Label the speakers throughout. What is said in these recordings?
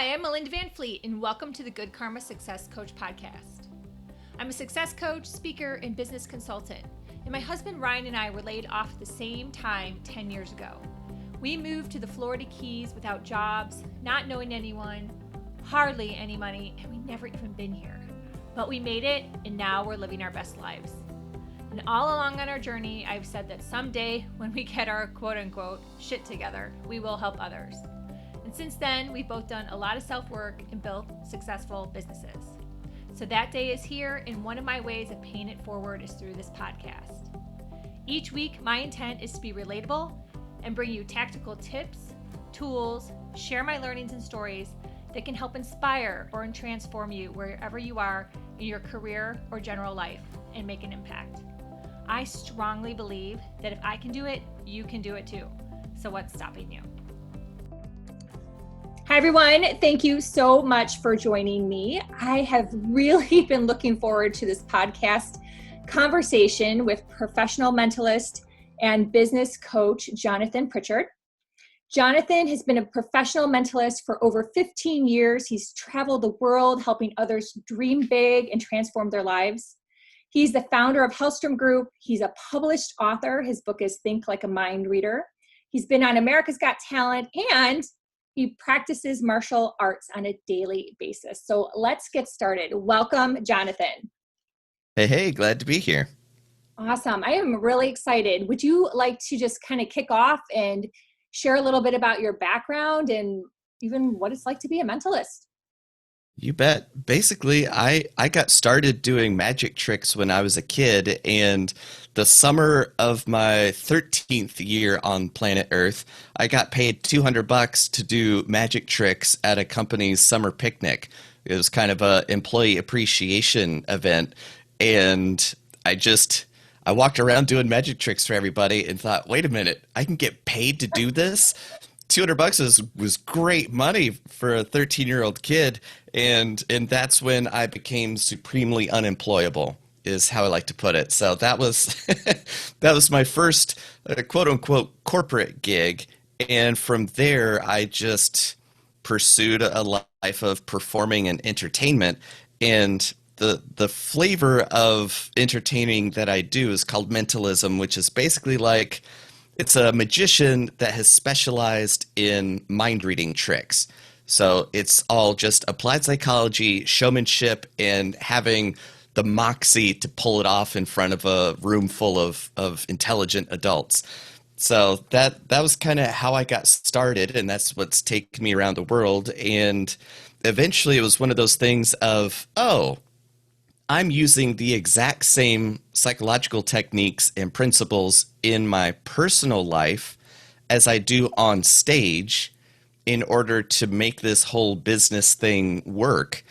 Speaker 1: I'm Melinda Van Fleet, and welcome to the Good Karma Success Coach podcast. I'm a success coach, speaker, and business consultant, and my husband Ryan and I were laid off at the same time 10 years ago. We moved to the Florida Keys without jobs, not knowing anyone, hardly any money, and we never even been here. But we made it, and now we're living our best lives. And all along on our journey, I've said that someday when we get our quote-unquote shit together, we will help others. And since then, we've both done a lot of self-work and built successful businesses. So that day is here, and one of my ways of paying it forward is through this podcast. Each week, my intent is to be relatable and bring you tactical tips, tools, share my learnings and stories that can help inspire or transform you wherever you are in your career or general life and make an impact. I strongly believe that if I can do it, you can do it too. So what's stopping you? Hi, everyone. Thank you so much for joining me. I have really been looking forward to this podcast conversation with professional mentalist and business coach, Jonathan Pritchard. Jonathan has been a professional mentalist for over 15 years. He's traveled the world helping others dream big and transform their lives. He's the founder of Hellstrom Group. He's a published author. His book is Think Like a Mind Reader. He's been on America's Got Talent, and he practices martial arts on a daily basis. So let's get started. Welcome, Jonathan.
Speaker 2: Hey, glad to be here.
Speaker 1: Awesome. I am really excited. Would you like to just kind of kick off and share a little bit about your background and even what it's like to be a mentalist?
Speaker 2: You bet. Basically, I got started doing magic tricks when I was a kid, and the summer of my 13th year on planet Earth, I got paid $200 to do magic tricks at a company's summer picnic. It was kind of a employee appreciation event, and I walked around doing magic tricks for everybody and thought, wait a minute, I can get paid to do this? $200 was great money for a 13-year-old kid, and that's when I became supremely unemployable, is how I like to put it. So that was that was my first quote-unquote corporate gig, and from there I just pursued a life of performing and entertainment, and the flavor of entertaining that I do is called mentalism, which is basically like it's a magician that has specialized in mind reading tricks. So it's all just applied psychology, showmanship, and having the moxie to pull it off in front of a room full of intelligent adults. So that was kind of how I got started, and that's what's taken me around the world. And eventually it was one of those things of, oh, I'm using the exact same psychological techniques and principles in my personal life as I do on stage in order to make this whole business thing work.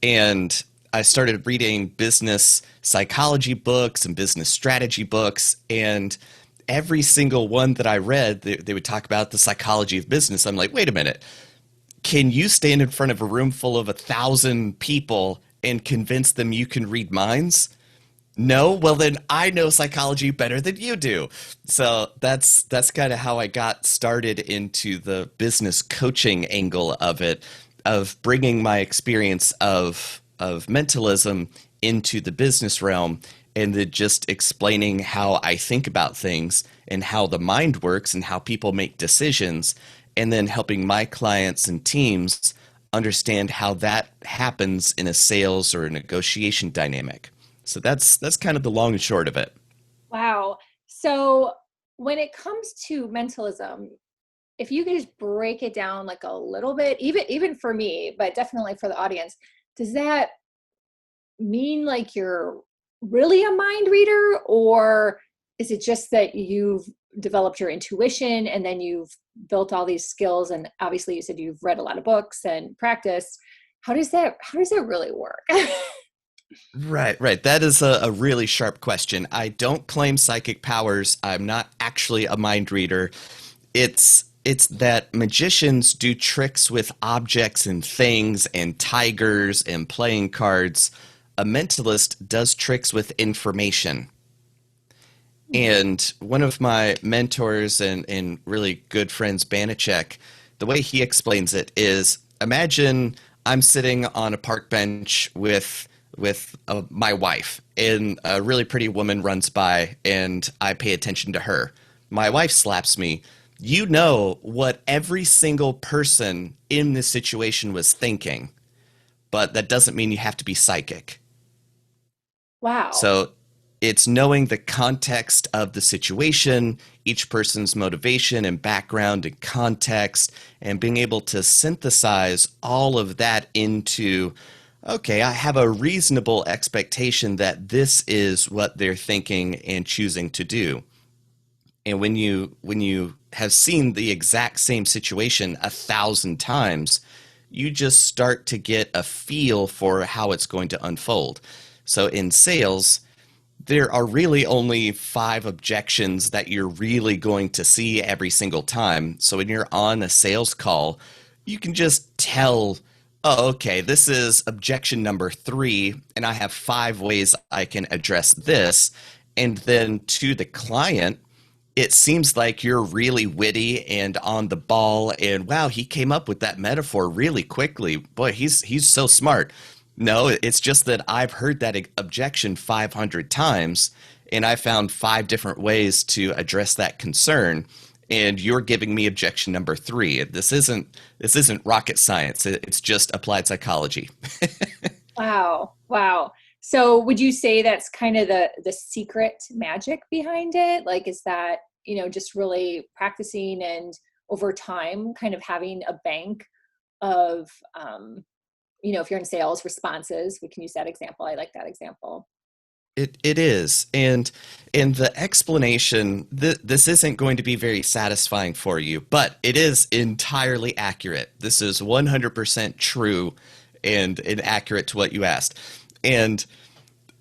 Speaker 2: And I started reading business psychology books and business strategy books, and every single one that I read, they would talk about the psychology of business. I'm like, wait a minute, can you stand in front of a room full of 1,000 people and convince them you can read minds? No? Well, then I know psychology better than you do. So that's kind of how I got started into the business coaching angle of it, of bringing my experience of mentalism into the business realm, and then just explaining how I think about things and how the mind works and how people make decisions, and then helping my clients and teams understand how that happens in a sales or a negotiation dynamic. So that's kind of the long and short of it.
Speaker 1: Wow. So when it comes to mentalism, if you could just break it down like a little bit, even for me, but definitely for the audience, does that mean like you're really a mind reader, or is it just that you've developed your intuition and then you've built all these skills? And obviously you said you've read a lot of books and practiced. How does that really work?
Speaker 2: Right. That is a really sharp question. I don't claim psychic powers. I'm not actually a mind reader. It's that magicians do tricks with objects and things and tigers and playing cards. A mentalist does tricks with information. And one of my mentors and really good friends, Banachek, the way he explains it is imagine I'm sitting on a park bench with my wife, and a really pretty woman runs by, and I pay attention to her. My wife slaps me. You know what every single person in this situation was thinking, but that doesn't mean you have to be psychic.
Speaker 1: Wow.
Speaker 2: So it's knowing the context of the situation, each person's motivation and background and context, and being able to synthesize all of that into, okay, I have a reasonable expectation that this is what they're thinking and choosing to do. And when you have seen the exact same situation 1,000 times, you just start to get a feel for how it's going to unfold. So in sales, there are really only five objections that you're really going to see every single time. So when you're on a sales call, you can just tell, oh, okay, this is objection number three, and I have five ways I can address this. And then to the client, it seems like you're really witty and on the ball, and wow, he came up with that metaphor really quickly. Boy, he's so smart. No, it's just that I've heard that objection 500 times, and I found five different ways to address that concern, and you're giving me objection number three. This isn't rocket science. It's just applied psychology.
Speaker 1: Wow. Wow. So would you say that's kind of the secret magic behind it? Like, is that, just really practicing and over time kind of having a bank of, if you're in sales responses, we can use that example. I like that example.
Speaker 2: It is, and the explanation, this isn't going to be very satisfying for you, but it is entirely accurate. This is 100% true and accurate to what you asked. And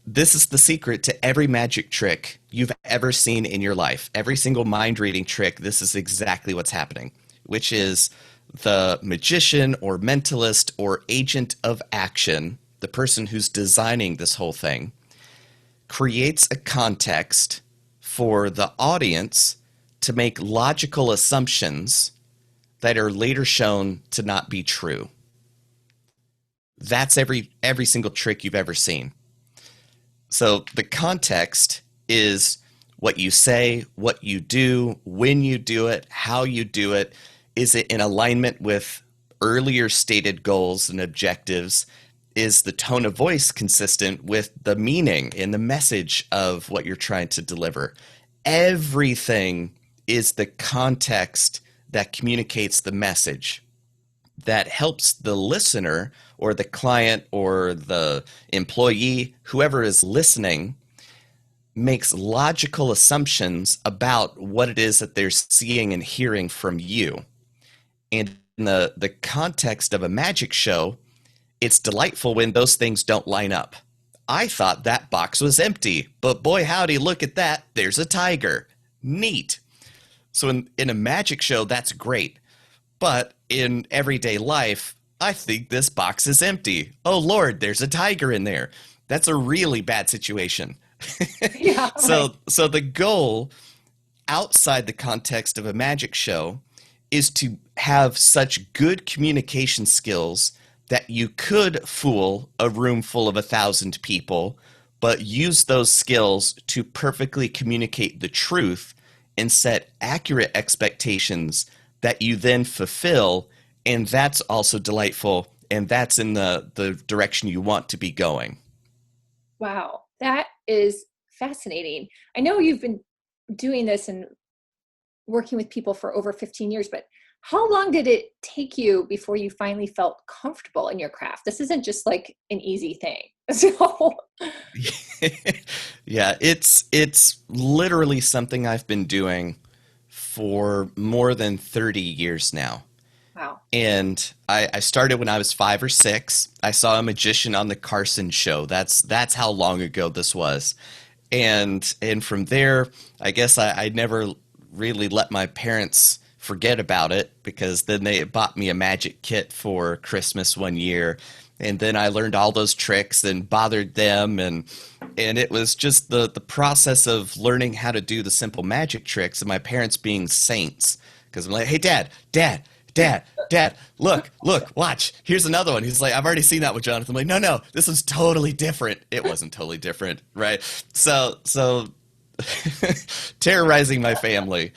Speaker 2: this is the secret to every magic trick you've ever seen in your life. Every single mind reading trick, this is exactly what's happening, which is the magician or mentalist or agent of action, the person who's designing this whole thing, creates a context for the audience to make logical assumptions that are later shown to not be true. That's every single trick you've ever seen. So the context is what you say, what you do, when you do it, how you do it. Is it in alignment with earlier stated goals and objectives? Is the tone of voice consistent with the meaning and the message of what you're trying to deliver? Everything is the context that communicates the message, that helps the listener or the client or the employee, whoever is listening, makes logical assumptions about what it is that they're seeing and hearing from you. And in the context of a magic show, it's delightful when those things don't line up. I thought that box was empty, but boy howdy, look at that, there's a tiger. Neat. So in a magic show, that's great. But in everyday life, I think this box is empty. Oh Lord, there's a tiger in there. That's a really bad situation.
Speaker 1: Yeah. Right.
Speaker 2: So the goal outside the context of a magic show is to have such good communication skills that you could fool a room full of 1,000 people, but use those skills to perfectly communicate the truth and set accurate expectations that you then fulfill. And that's also delightful. And that's in the direction you want to be going.
Speaker 1: Wow. That is fascinating. I know you've been doing this and working with people for over 15 years, but how long did it take you before you finally felt comfortable in your craft? This isn't just like an easy thing. So
Speaker 2: Yeah, it's literally something I've been doing for more than 30 years now.
Speaker 1: wow.
Speaker 2: And I started when I was 5 or 6. I saw a magician on the Carson show. That's how long ago this was. And from there, I guess I never really let my parents forget about it, because then they bought me a magic kit for Christmas one year, and then I learned all those tricks and bothered them, and it was just the process of learning how to do the simple magic tricks, and my parents being saints, because I'm like, hey dad, Dad, look, watch. Here's another one. He's like, I've already seen that with Jonathan. I'm like, no, this is totally different. It wasn't totally different, right? So terrorizing my family,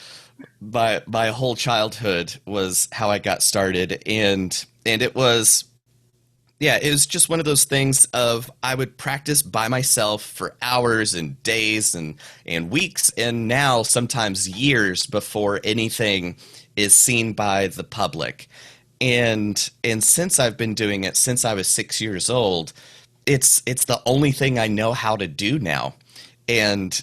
Speaker 2: my whole childhood was how I got started, and it was, yeah, it was just one of those things of I would practice by myself for hours and days and weeks, and now sometimes years before anything is seen by the public. And since I've been doing it since I was 6 years old, it's the only thing I know how to do now. And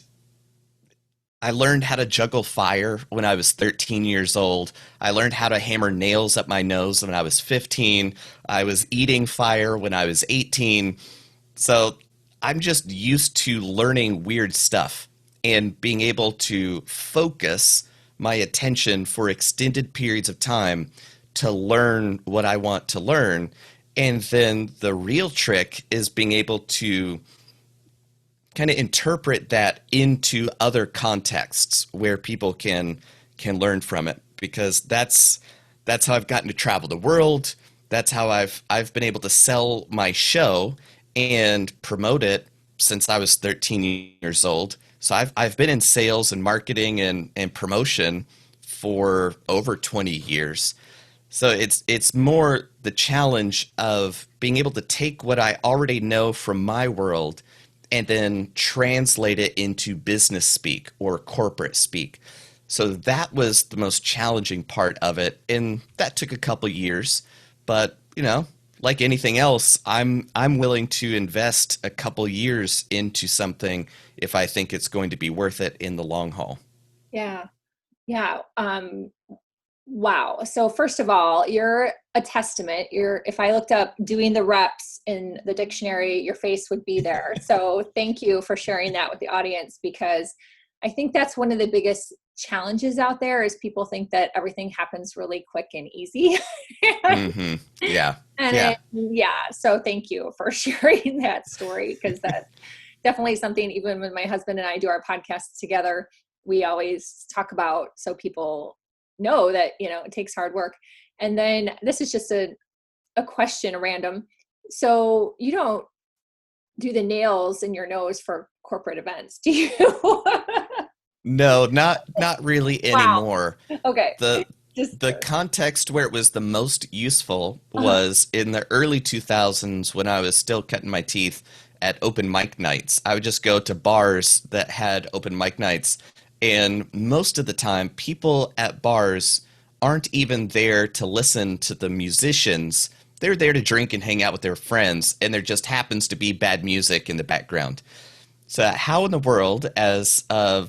Speaker 2: I learned how to juggle fire when I was 13 years old. I learned how to hammer nails up my nose when I was 15. I was eating fire when I was 18. So I'm just used to learning weird stuff and being able to focus my attention for extended periods of time to learn what I want to learn. And then the real trick is being able to kind of interpret that into other contexts where people can learn from it, because that's how I've gotten to travel the world. That's how I've been able to sell my show and promote it since I was 13 years old. So I've been in sales and marketing and promotion for over 20 years. So it's more the challenge of being able to take what I already know from my world and then translate it into business speak or corporate speak. So that was the most challenging part of it, and that took a couple years. But like anything else, I'm willing to invest a couple years into something if I think it's going to be worth it in the long haul.
Speaker 1: Yeah. Yeah. Wow. So first of all, you're a testament. If I looked up doing the reps in the dictionary, your face would be there. So thank you for sharing that with the audience, because I think that's one of the biggest challenges out there is people think that everything happens really quick and easy.
Speaker 2: Mm-hmm. Yeah.
Speaker 1: And yeah. So thank you for sharing that story, because that's definitely something, even when my husband and I do our podcasts together, we always talk about, so people know that, it takes hard work. And then this is just a question, random. So you don't do the nails in your nose for corporate events, do you?
Speaker 2: No, not really
Speaker 1: Wow.
Speaker 2: anymore.
Speaker 1: Okay.
Speaker 2: The
Speaker 1: Just
Speaker 2: the context where it was the most useful
Speaker 1: uh
Speaker 2: was in the early 2000s when I was still cutting my teeth at open mic nights. I would just go to bars that had open mic nights, and most of the time people at bars aren't even there to listen to the musicians. They're there to drink and hang out with their friends, and there just happens to be bad music in the background. So how in the world, as a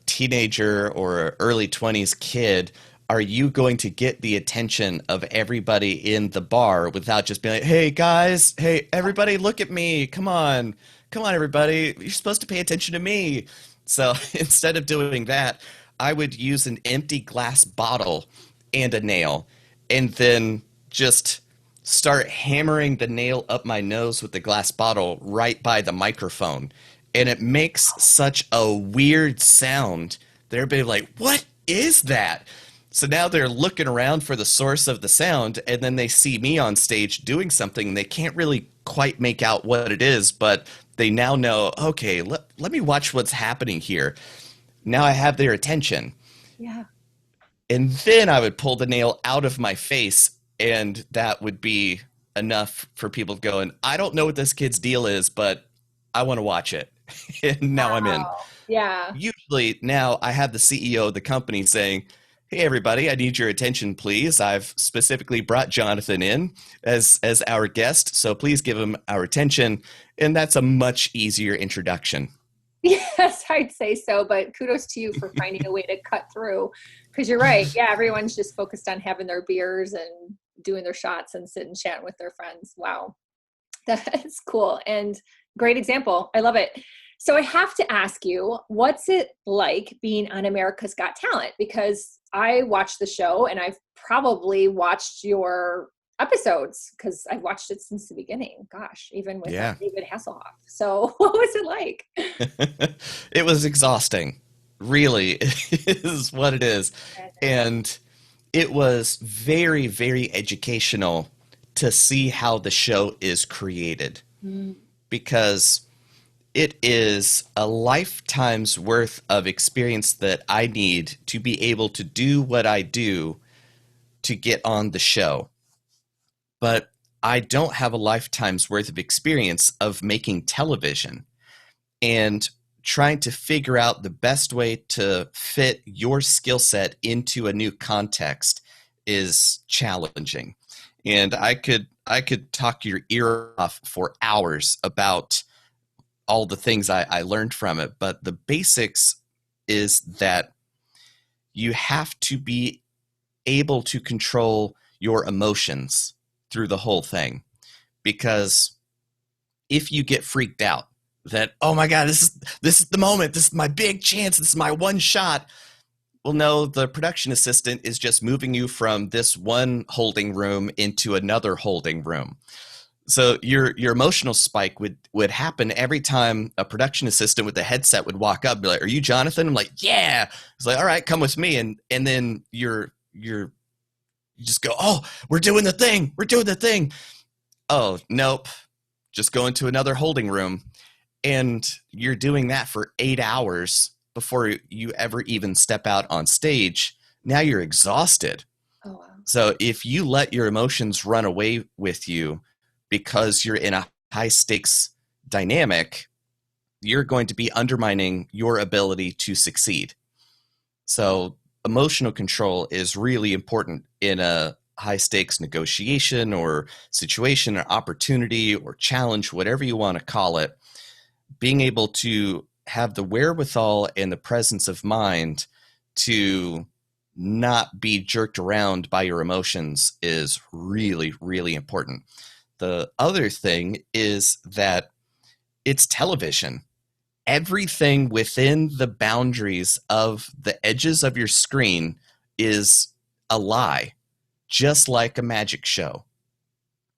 Speaker 2: teenager or early 20s kid, are you going to get the attention of everybody in the bar without just being like, hey guys, hey everybody, look at me, come on everybody, you're supposed to pay attention to me. So instead of doing that, I would use an empty glass bottle and a nail, and then just start hammering the nail up my nose with the glass bottle right by the microphone. And it makes such a weird sound that everybody like, what is that? So now they're looking around for the source of the sound, and then they see me on stage doing something, and they can't really quite make out what it is, but they now know, okay, let me watch what's happening here. Now I have their attention.
Speaker 1: yeah.
Speaker 2: And then I would pull the nail out of my face, and that would be enough for people going, I don't know what this kid's deal is, but I want to watch it. And now I'm in.
Speaker 1: Wow. Yeah.
Speaker 2: Usually now I have the CEO of the company saying, hey everybody, I need your attention, please. I've specifically brought Jonathan in as our guest, so please give him our attention. And that's a much easier introduction.
Speaker 1: Yes, I'd say so, but kudos to you for finding a way to cut through, because you're right. Yeah, everyone's just focused on having their beers and doing their shots and sitting chatting with their friends. Wow. That's cool. And great example. I love it. So I have to ask you, what's it like being on America's Got Talent? Because I watched the show, and I've probably watched your episodes because I've watched it since the beginning. Gosh, even with
Speaker 2: Yeah.
Speaker 1: David Hasselhoff. So what was it like?
Speaker 2: It was exhausting. Really, is what it is. And it was very, very educational to see how the show is created
Speaker 1: Mm.
Speaker 2: because it is a lifetime's worth of experience that I need to be able to do what I do to get on the show. But I don't have a lifetime's worth of experience of making television. And trying to figure out the best way to fit your skill set into a new context is challenging. And I could talk your ear off for hours about all the things I learned from it. But the basics is that you have to be able to control your emotions through the whole thing. Because if you get freaked out that, oh my God, this is the moment, this is my big chance, this is my one shot. Well, no, the production assistant is just moving you from this one holding room into another holding room. So your emotional spike would happen every time a production assistant with a headset would walk up and be like, "Are you Jonathan?" I'm like, "Yeah." It's like, "All right, come with me." And then you just go, "Oh, we're doing the thing. We're doing the thing." Oh, nope. Just go into another holding room. And you're doing that for 8 hours before you ever even step out on stage. Now you're exhausted.
Speaker 1: Oh, wow.
Speaker 2: So if you let your emotions run away with you because you're in a high stakes dynamic, you're going to be undermining your ability to succeed. So emotional control is really important in a high stakes negotiation or situation or opportunity or challenge, whatever you want to call it. Being able to have the wherewithal and the presence of mind to not be jerked around by your emotions is really, really important. The other thing is that it's television. Everything within the boundaries of the edges of your screen is a lie, just like a magic show.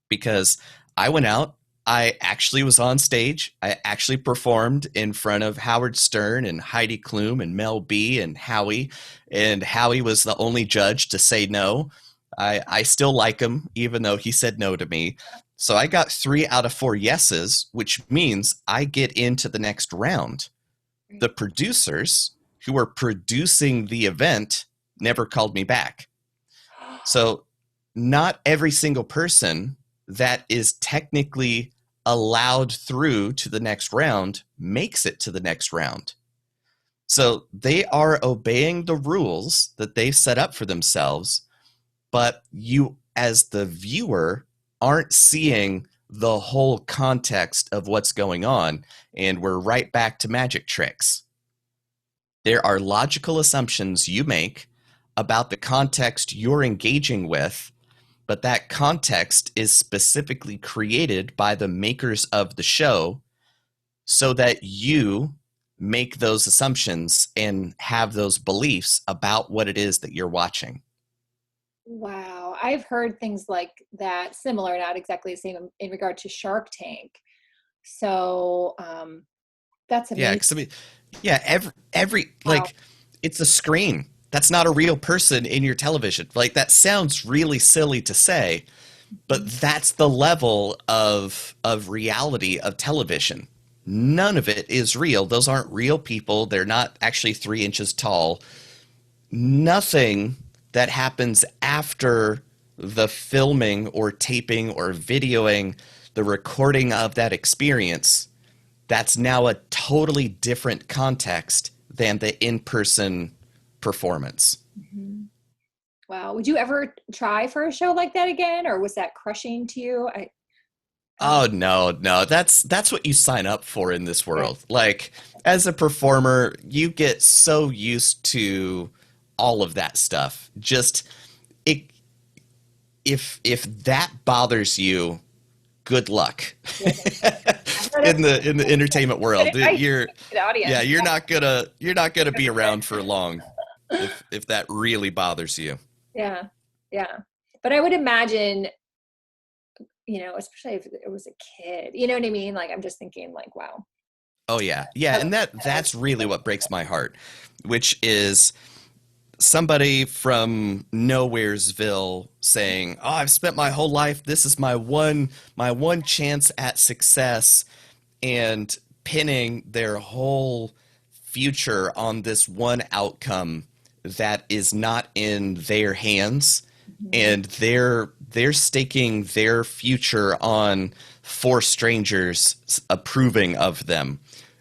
Speaker 2: Because I went out, I actually was on stage. I actually performed in front of Howard Stern and Heidi Klum and Mel B and Howie was the only judge to say no. I still like him, even though he said no to me. So I got 3 out of 4 yeses, which means I get into the next round. The producers who were producing the event never called me back. So not every single person that is technically allowed through to the next round makes it to the next round. So they are obeying the rules that they've set up for themselves, but you, as the viewer, aren't seeing the whole context of what's going on. And we're right back to magic tricks. There are logical assumptions you make about the context you're engaging with, but that context is specifically created by the makers of the show so that you make those assumptions and have those beliefs about what it is that you're watching.
Speaker 1: Wow. I've heard things like that, similar, not exactly the same in regard to Shark Tank. So that's
Speaker 2: Yeah,
Speaker 1: amazing.
Speaker 2: because I mean, yeah, every
Speaker 1: Wow.
Speaker 2: like it's a screen. That's not a real person in your television. Like that sounds really silly to say, but
Speaker 1: Mhm.
Speaker 2: that's the level of reality of television. None of it is real. Those aren't real people. They're not actually 3 inches tall. Nothing that happens after the filming or taping or videoing, the recording of that experience, that's now a totally different context than the in-person performance.
Speaker 1: Mhm. Wow. Would you ever try for a show like that again, or was that crushing to you? I don't.
Speaker 2: Oh no, no. That's what you sign up for in this
Speaker 1: Yeah.
Speaker 2: world. Like as a performer, you get so used to all of that stuff. Just it, if that bothers you, good luck.
Speaker 1: Yeah.
Speaker 2: In the entertainment
Speaker 1: Good
Speaker 2: world.
Speaker 1: advice
Speaker 2: You're
Speaker 1: to the
Speaker 2: yeah,
Speaker 1: audience.
Speaker 2: you're not gonna be around for long if that really bothers you.
Speaker 1: Yeah. Yeah. But I would imagine, especially if it was a kid, you know what I mean? Like, I'm just thinking, like, wow.
Speaker 2: Oh yeah. Yeah,
Speaker 1: That's
Speaker 2: and that's really what breaks my heart, which is somebody from Nowheresville saying, "Oh, I've spent my whole life. This is my one chance at success," and pinning their whole future on this one outcome that is not in their hands,
Speaker 1: Mhm.
Speaker 2: and they're staking their future on four strangers approving of them.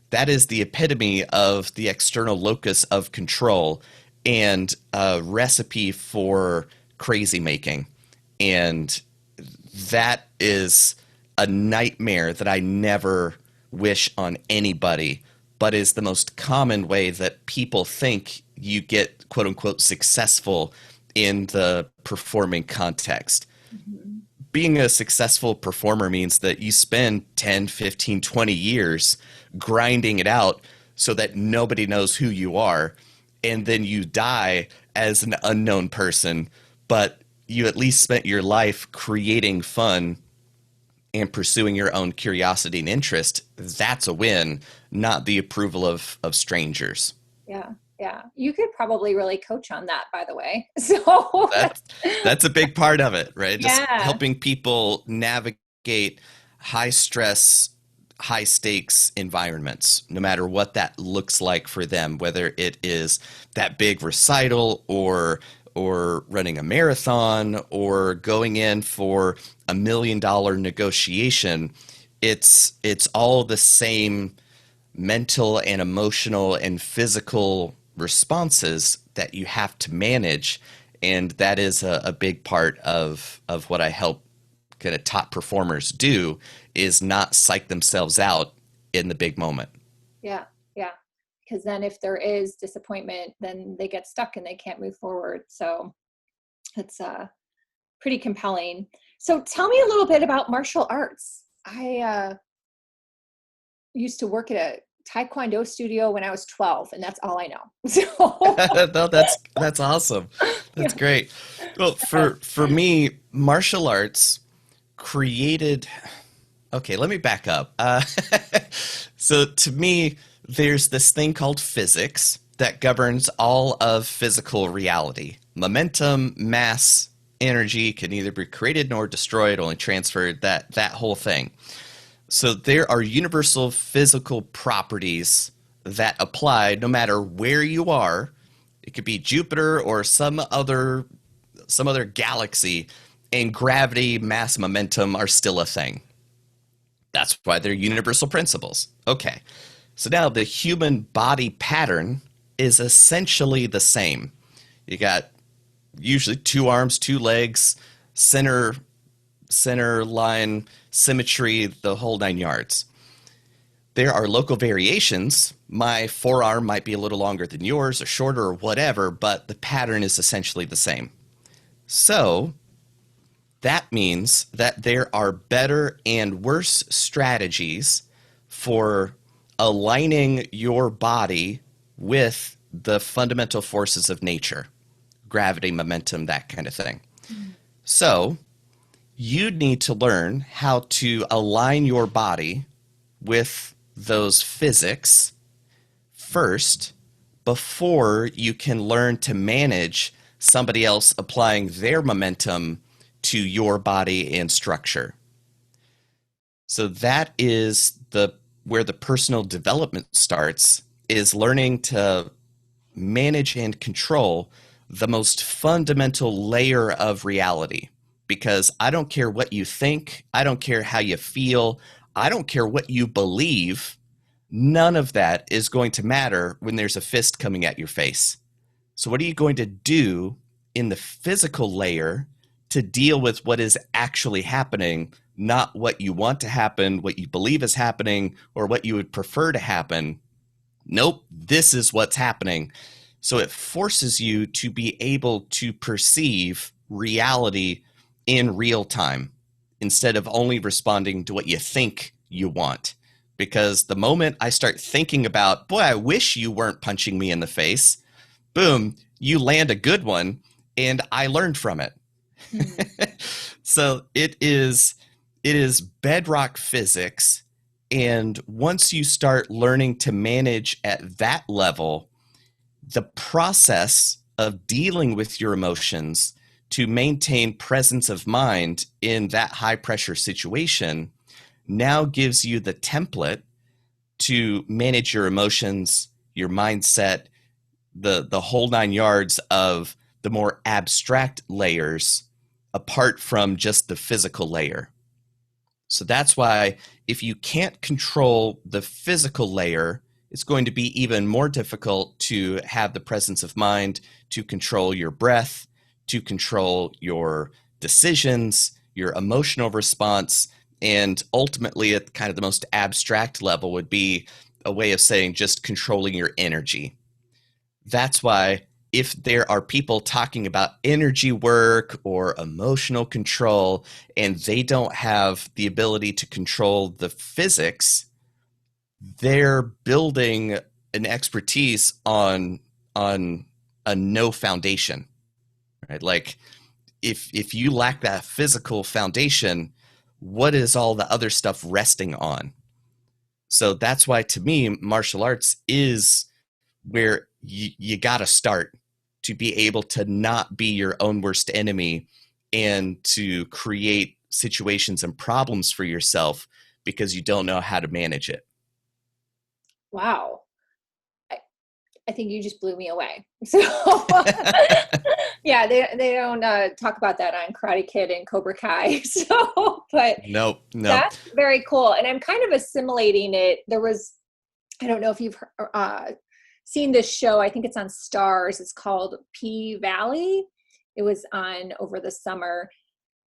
Speaker 2: That is the epitome of the external locus of control and a recipe for crazy making. And that is a nightmare that I never wish on anybody, but is the most common way that people think you get quote unquote successful in the performing context.
Speaker 1: Mhm.
Speaker 2: Being a successful performer means that you spend 10, 15, 20 years grinding it out so that nobody knows who you are. And then you die as an unknown person, but you at least spent your life creating fun and pursuing your own curiosity and interest. That's a win, not the approval of strangers.
Speaker 1: Yeah. Yeah. You could probably really coach on that, by the way. So
Speaker 2: That's that's a big part of it, right? Just
Speaker 1: yeah.
Speaker 2: helping people navigate high stress, high stakes environments, no matter what that looks like for them, whether it is that big recital or running a marathon or going in for $1 million negotiation. It's all the same mental and emotional and physical responses that you have to manage. And that is a big part of what I help kind of top performers do, is not psych themselves out in the big moment.
Speaker 1: Yeah. Yeah. Because then if there is disappointment, then they get stuck and they can't move forward. So it's pretty compelling. So tell me a little bit about martial arts. I used to work at a taekwondo studio when I was 12, and that's all I know. So
Speaker 2: No, that's awesome. That's
Speaker 1: yeah.
Speaker 2: great. Well, for me, martial arts created. Okay, let me back up. So to me, there's this thing called physics that governs all of physical reality. Momentum, mass, energy can neither be created nor destroyed, only transferred. That whole thing. So there are universal physical properties that apply no matter where you are. It could be Jupiter or some other galaxy, and gravity, mass, momentum are still a thing. That's why they're universal principles. Okay. So now the human body pattern is essentially the same. You got usually two arms, two legs, center line symmetry, the whole nine yards. There are local variations. My forearm might be a little longer than yours or shorter or whatever, but the pattern is essentially the same. So that means that there are better and worse strategies for aligning your body with the fundamental forces of nature, gravity, momentum, that kind of thing.
Speaker 1: Mhm.
Speaker 2: So you need to learn how to align your body with those physics first before you can learn to manage somebody else applying their momentum to your body and structure. So that is the where the personal development starts, is learning to manage and control the most fundamental layer of reality. Because I don't care what you think, I don't care how you feel, I don't care what you believe, none of that is going to matter when there's a fist coming at your face. So, what are you going to do in the physical layer to deal with what is actually happening, not what you want to happen, what you believe is happening, or what you would prefer to happen? Nope, this is what's happening. So it forces you to be able to perceive reality in real time instead of only responding to what you think you want. Because the moment I start thinking about, boy, I wish you weren't punching me in the face, boom, you land a good one, and I learned from it.
Speaker 1: Hmm.
Speaker 2: So it is bedrock physics, and once you start learning to manage at that level, the process of dealing with your emotions to maintain presence of mind in that high pressure situation now gives you the template to manage your emotions, your mindset, the whole nine yards of the more abstract layers apart from just the physical layer. So that's why if you can't control the physical layer, it's going to be even more difficult to have the presence of mind to control your breath, to control your decisions, your emotional response, and ultimately at kind of the most abstract level would be a way of saying just controlling your energy. That's why if there are people talking about energy work or emotional control and they don't have the ability to control the physics, they're building an expertise on a no foundation, right? Like if you lack that physical foundation, what is all the other stuff resting on? So that's why to me martial arts is where you got to start to be able to not be your own worst enemy and to create situations and problems for yourself because you don't know how to manage it.
Speaker 1: Wow. I think you just blew me away. So yeah, they don't talk about that on Karate Kid and Cobra Kai. So, but
Speaker 2: Nope.
Speaker 1: that's very cool. And I'm kind of assimilating it. I don't know if you've seen this show. I think it's on Stars. It's called P-Valley. It was on over the summer.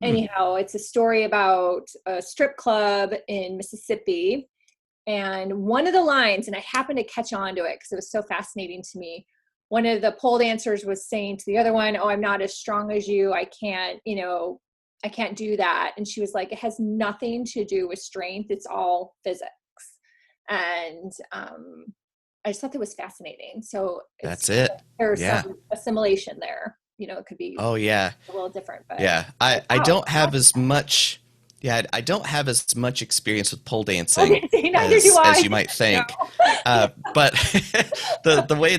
Speaker 1: Anyhow, it's a story about a strip club in Mississippi. And one of the lines, and I happened to catch on to it because it was so fascinating to me. One of the pole dancers was saying to the other one, "Oh, I'm not as strong as you. I can't do that." And she was like, "It has nothing to do with strength. It's all physics." And I just thought that was fascinating. So
Speaker 2: that's it.
Speaker 1: There's some assimilation there. It could be
Speaker 2: a
Speaker 1: little different. But
Speaker 2: I don't have as much. Yeah, I don't have as much experience with pole dancing as you might think. No. But the way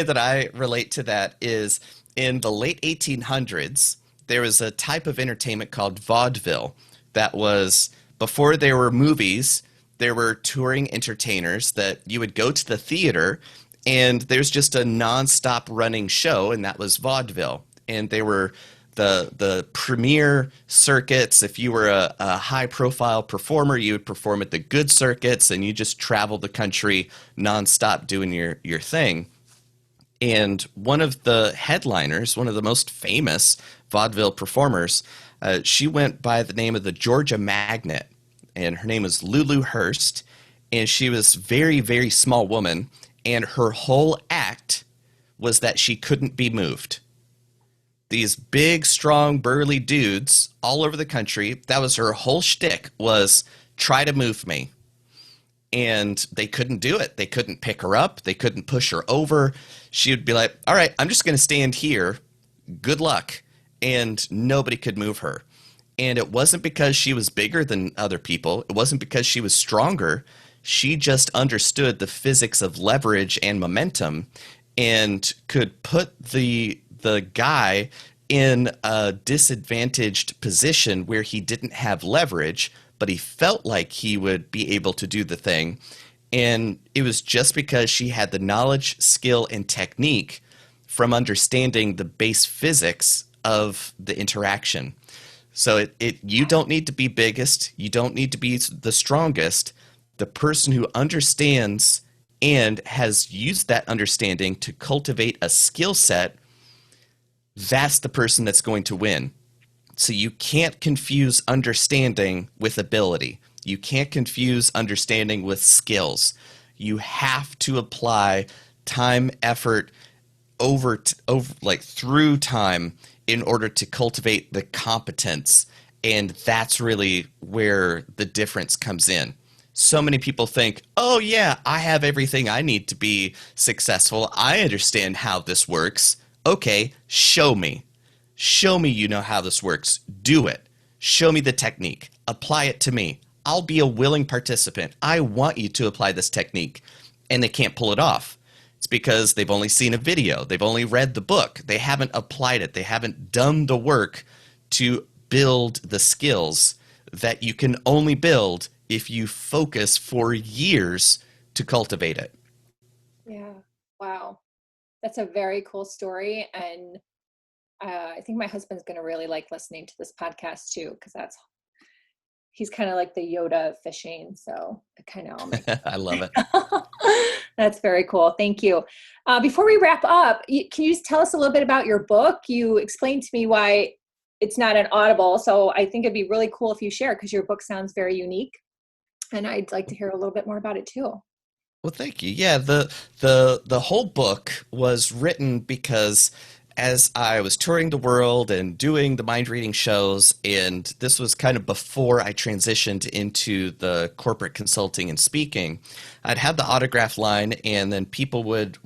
Speaker 2: that I relate to that is in the late 1800s, there was a type of entertainment called vaudeville that was before there were movies. There were touring entertainers that you would go to the theater and there's just a nonstop running show, and that was vaudeville. And they were the premier circuits. If you were a high profile performer, you would perform at the good circuits and you just travel the country nonstop doing your thing. And one of the headliners, one of the most famous vaudeville performers, she went by the name of the Georgia Magnet, and her name was Lulu Hurst, and she was very, very small woman, and her whole act was that she couldn't be moved. These big, strong, burly dudes all over the country, that was her whole shtick, was try to move me. And they couldn't do it. They couldn't pick her up. They couldn't push her over. She would be like, all right, I'm just going to stand here. Good luck. And nobody could move her. And it wasn't because she was bigger than other people. It wasn't because she was stronger. She just understood the physics of leverage and momentum and could put the guy in a disadvantaged position where he didn't have leverage, but he felt like he would be able to do the thing. And it was just because she had the knowledge, skill, and technique from understanding the base physics of the interaction. So you don't need to be biggest. You don't need to be the strongest. The person who understands and has used that understanding to cultivate a skill set, that's the person that's going to win. So you can't confuse understanding with ability. You can't confuse understanding with skills. You have to apply time, effort over like through time in order to cultivate the competence. And that's really where the difference comes in. So many people think, oh yeah, I have everything I need to be successful. I understand how this works. Okay, show me. Show me you know how this works. Do it. Show me the technique. Apply it to me. I'll be a willing participant. I want you to apply this technique. And they can't pull it off. It's because they've only seen a video, they've only read the book, they haven't applied it, they haven't done the work to build the skills that you can only build if you focus for years to cultivate it.
Speaker 1: Yeah. Wow. That's a very cool story. And I think my husband's going to really like listening to this podcast too, because he's kind of like the Yoda of fishing. So it kind of all makes
Speaker 2: I love it.
Speaker 1: That's very cool. Thank you. Before we wrap up, can you just tell us a little bit about your book? You explained to me why it's not an Audible. So I think it'd be really cool if you share, because your book sounds very unique. And I'd like to hear a little bit more about it too.
Speaker 2: Well, thank you. Yeah, the whole book was written because as I was touring the world and doing the mind reading shows, and this was kind of before I transitioned into the corporate consulting and speaking, I'd have the autograph line, and then people would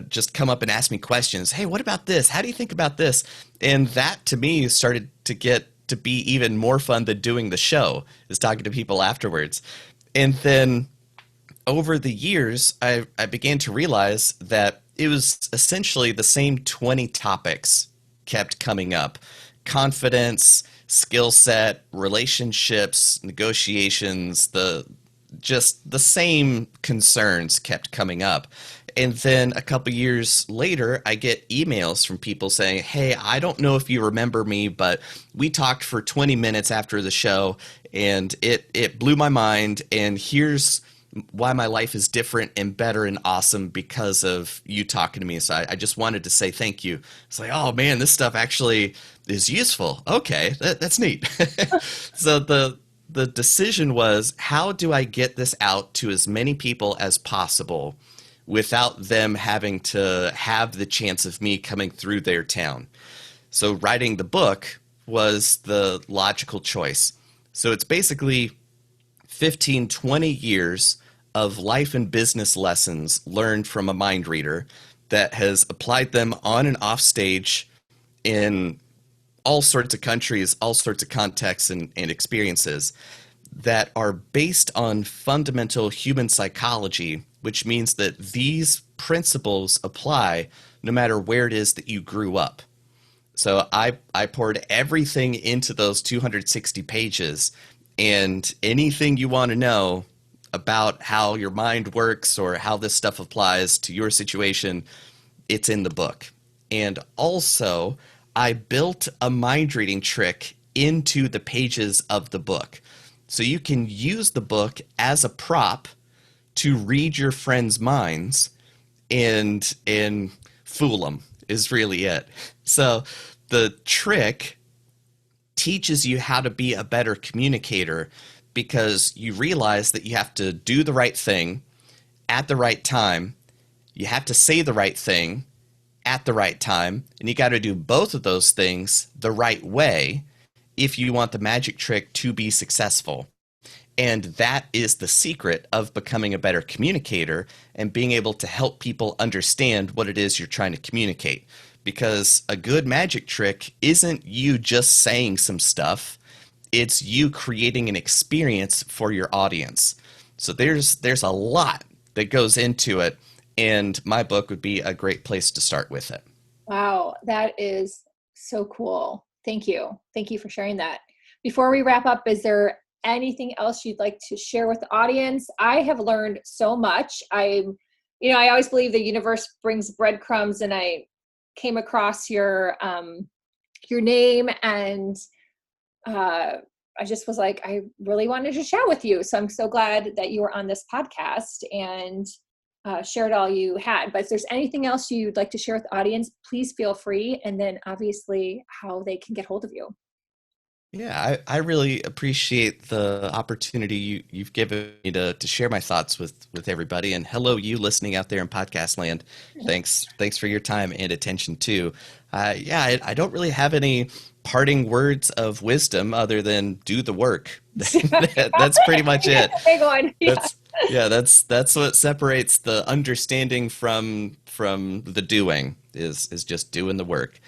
Speaker 2: just come up and ask me questions. Hey, what about this? How do you think about this? And that to me started to get to be even more fun than doing the show, is talking to people afterwards. And then over the years, I began to realize that it was essentially the same 20 topics kept coming up. Confidence, skill set, relationships, negotiations, just the same concerns kept coming up. And then a couple years later, I get emails from people saying, hey, I don't know if you remember me, but we talked for 20 minutes after the show, and it blew my mind, and here's why my life is different and better and awesome because of you talking to me. So I just wanted to say thank you. It's like, oh man, this stuff actually is useful. Okay, that's neat. So the decision was, how do I get this out to as many people as possible without them having to have the chance of me coming through their town? So writing the book was the logical choice. So it's basically 15, 20 years of life and business lessons learned from a mind reader that has applied them on and off stage in all sorts of countries, all sorts of contexts and experiences that are based on fundamental human psychology, which means that these principles apply no matter where it is that you grew up. So I poured everything into those 260 pages, and anything you want to know about how your mind works or how this stuff applies to your situation, it's in the book. And also, I built a mind reading trick into the pages of the book. So you can use the book as a prop to read your friends' minds and fool them is really it. So the trick teaches you how to be a better communicator, because you realize that you have to do the right thing at the right time, you have to say the right thing at the right time, and you got to do both of those things the right way if you want the magic trick to be successful. And that is the secret of becoming a better communicator and being able to help people understand what it is you're trying to communicate. Because a good magic trick isn't you just saying some stuff, it's you creating an experience for your audience. So there's a lot that goes into it, and my book would be a great place to start with it.
Speaker 1: Wow, that is so cool. Thank you. Thank you for sharing that. Before we wrap up, is there anything else you'd like to share with the audience? I have learned so much. I always believe the universe brings breadcrumbs, and I came across your name, and I just was like, I really wanted to chat with you. So I'm so glad that you were on this podcast and shared all you had. But if there's anything else you'd like to share with the audience, please feel free. And then obviously how they can get hold of you.
Speaker 2: Yeah, I really appreciate the opportunity you've given me to share my thoughts with everybody. And hello, you listening out there in podcast land. Thanks for your time and attention too. I don't really have any parting words of wisdom other than do the work. That's pretty much it.
Speaker 1: Big one. Yeah.
Speaker 2: That's what separates the understanding from the doing is just doing the work.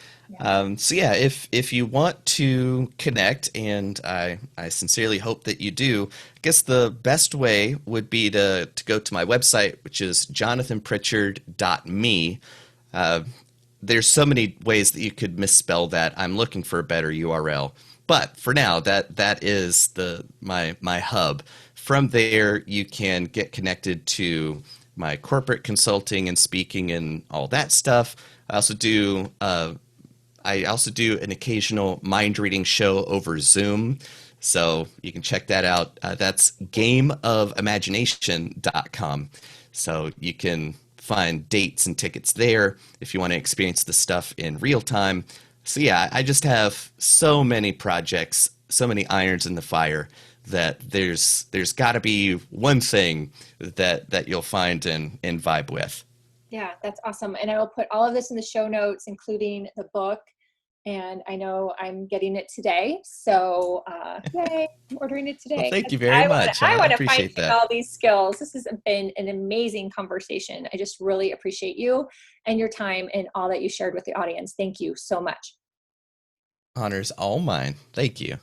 Speaker 2: So yeah, if you want to connect, and I sincerely hope that you do, I guess the best way would be to go to my website, which is jonathanpritchard.me. Uh, there's so many ways that you could misspell that. I'm looking for a better URL. But for now, that is my hub. From there, you can get connected to my corporate consulting and speaking and all that stuff. I also do an occasional mind reading show over Zoom. So you can check that out. That's gameofimagination.com. So you can find dates and tickets there if you want to experience the stuff in real time. So yeah, I just have so many projects, so many irons in the fire that there's got to be one thing that you'll find and vibe with.
Speaker 1: Yeah, that's awesome. And I will put all of this in the show notes, including the book. And I know I'm getting it today. So yay, I'm ordering it
Speaker 2: Well,
Speaker 1: today.
Speaker 2: thank you very
Speaker 1: I
Speaker 2: much. I
Speaker 1: want to fine
Speaker 2: appreciate
Speaker 1: tune
Speaker 2: that.
Speaker 1: all these skills. This has been an amazing conversation. I just really appreciate you and your time and all that you shared with the audience. Thank you so much.
Speaker 2: Honor's all mine. Thank you.